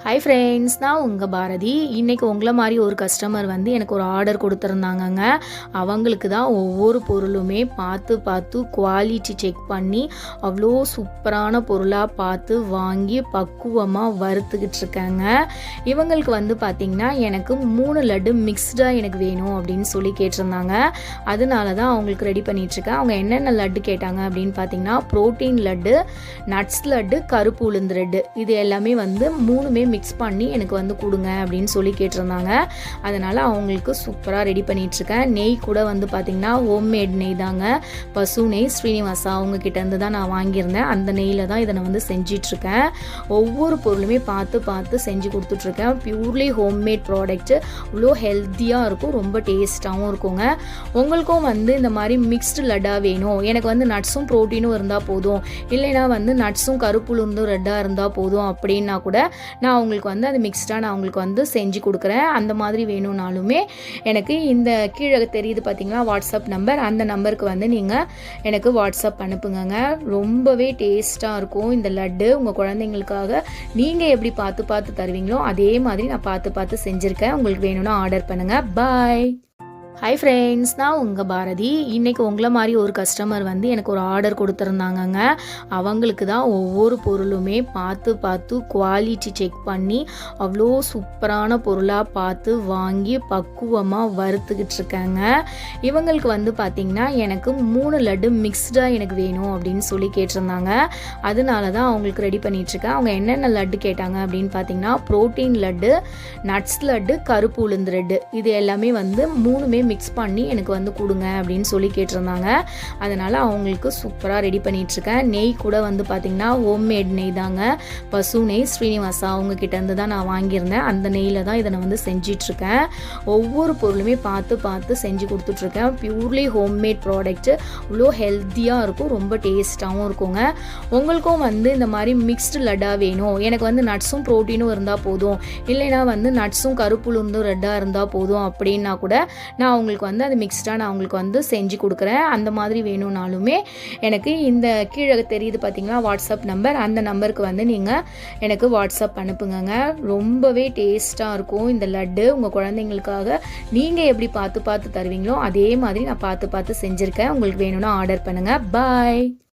Hi friends, நான் உங்கள் பாரதி. இன்றைக்கி உங்களை மாதிரி ஒரு கஸ்டமர் வந்து எனக்கு ஒரு ஆர்டர் கொடுத்துருந்தாங்கங்க. அவங்களுக்கு தான் ஒவ்வொரு பொருளுமே பார்த்து குவாலிட்டி செக் பண்ணி அவ்வளோ சூப்பரான பொருளாக பார்த்து வாங்கி பக்குவமாக வறுத்துக்கிட்டு இருக்காங்க. இவங்களுக்கு வந்து பார்த்திங்கன்னா எனக்கு 3 லட்டு மிக்ஸ்டாக எனக்கு வேணும் அப்படின்னு சொல்லி கேட்டிருந்தாங்க. அதனால தான் அவங்களுக்கு ரெடி பண்ணிகிட்ருக்கேன். அவங்க என்னென்ன லட்டு கேட்டாங்க அப்படின்னு பார்த்திங்கன்னா ப்ரோட்டீன் லட்டு, நட்ஸ் லட்டு, கருப்பு உளுந்து லட்டு, இது எல்லாமே வந்து 3மே மிக்ஸ் பண்ணி எனக்கு வந்து கொடுங்க அப்படின்னு சொல்லி கேட்டிருந்தாங்க. அதனால் அவங்களுக்கு சூப்பராக ரெடி பண்ணிகிட்ருக்கேன். நெய் கூட வந்து பார்த்திங்கன்னா ஹோம்மேட் நெய் தாங்க, பசு நெய், ஸ்ரீனிவாசா அவங்க கிட்டேருந்து தான் நான் வாங்கியிருந்தேன். அந்த நெய்யில் தான் இதை நான் வந்து செஞ்சிட்ருக்கேன். ஒவ்வொரு பொருளுமே பார்த்து செஞ்சு கொடுத்துட்ருக்கேன். பியூர்லி ஹோம்மேட் ப்ராடக்ட்டு, இவ்வளோ ஹெல்த்தியாக இருக்கும், ரொம்ப டேஸ்ட்டாகவும் இருக்குங்க. உங்களுக்கும் வந்து இந்த மாதிரி மிக்ஸ்டு லட்டாக வேணும், எனக்கு வந்து நட்ஸும் ப்ரோட்டீனும் இருந்தால் போதும், இல்லைனா வந்து நட்ஸும் கருப்புளுந்தும் ரெட்டாக இருந்தால் போதும் அப்படின்னா கூட நான் அவங்களுக்கு வந்து அது மிக்ஸ்டாக நான் அவங்களுக்கு வந்து செஞ்சு கொடுக்குறேன். அந்த மாதிரி வேணும்னாலுமே எனக்கு இந்த கீழே தெரியுது பார்த்தீங்களா வாட்ஸ்அப் நம்பர், அந்த நம்பருக்கு வந்து நீங்கள் எனக்கு வாட்ஸ்அப் அனுப்புங்க. ரொம்பவே டேஸ்ட்டாக இருக்கும் இந்த லட்டு. உங்கள் குழந்தைங்களுக்காக நீங்கள் எப்படி பார்த்து தருவீங்களோ அதே மாதிரி நான் பார்த்து செஞ்சுருக்கேன். உங்களுக்கு வேணும்னா ஆர்டர் பண்ணுங்கள். பாய். ஹாய் ஃப்ரெண்ட்ஸ், நான் உங்கள் பாரதி. இன்றைக்கி உங்களை மாதிரி ஒரு கஸ்டமர் வந்து எனக்கு ஒரு ஆர்டர் கொடுத்துருந்தாங்கங்க. அவங்களுக்கு தான் ஒவ்வொரு பொருளுமே பார்த்து குவாலிட்டி செக் பண்ணி அவ்வளோ சூப்பரான பொருளாக பார்த்து வாங்கி பக்குவமாக வறுத்துக்கிட்டு இருக்காங்க. இவங்களுக்கு வந்து பார்த்திங்கன்னா எனக்கு 3 லட்டு மிக்ஸ்டாக எனக்கு வேணும் அப்படின்னு சொல்லி கேட்டிருந்தாங்க. அதனால தான் அவங்களுக்கு ரெடி பண்ணிகிட்ருக்கேன். அவங்க என்னென்ன லட்டு கேட்டாங்க அப்படின்னு பார்த்திங்கன்னா ப்ரோட்டீன் லட்டு, நட்ஸ் லட்டு, கருப்பு உளுந்து லட்டு, இது எல்லாமே வந்து 3மே மிக்ஸ் பண்ணி எனக்கு வந்து கொடுங்க அப்படின்னு சொல்லி கேட்டிருந்தாங்க. அதனால் அவங்களுக்கு சூப்பராக ரெடி பண்ணிகிட்ருக்கேன். நெய் கூட வந்து பார்த்திங்கன்னா ஹோம்மேட் நெய் தாங்க, பசு நெய், ஸ்ரீனிவாசா அவங்க கிட்டேருந்து தான் நான் வாங்கியிருந்தேன். அந்த நெய்யில் தான் இதை நான் வந்து செஞ்சிட்ருக்கேன். ஒவ்வொரு பொருளுமே பார்த்து செஞ்சு கொடுத்துட்ருக்கேன். பியூர்லி ஹோம்மேட் ப்ராடக்ட்டு, இவ்வளோ ஹெல்த்தியாக இருக்கும், ரொம்ப டேஸ்ட்டாகவும் இருக்குங்க. உங்களுக்கும் வந்து இந்த மாதிரி மிக்ஸ்டு லட்டாக வேணும், எனக்கு வந்து நட்ஸும் ப்ரோட்டீனும் இருந்தால் போதும், இல்லைனா வந்து நட்ஸும் கருப்புளுந்தும் ரெட்டாக இருந்தால் போதும் அப்படின்னா கூட நான் அவங்களுக்கு வந்து அது மிக்ஸ்டாக நான் அவங்களுக்கு வந்து செஞ்சு கொடுக்குறேன். அந்த மாதிரி வேணும்னாலுமே எனக்கு இந்த கீழே தெரியுது பார்த்தீங்களா வாட்ஸ்அப் நம்பர், அந்த நம்பருக்கு வந்து நீங்கள் எனக்கு வாட்ஸ்அப் அனுப்புங்க. ரொம்பவே டேஸ்ட்டாக இருக்கும் இந்த லட்டு. உங்கள் குழந்தைங்களுக்காக நீங்கள் எப்படி பார்த்து தருவீங்களோ அதே மாதிரி நான் பார்த்து செஞ்சுருக்கேன். உங்களுக்கு வேணும்னா ஆர்டர் பண்ணுங்கள். பாய்.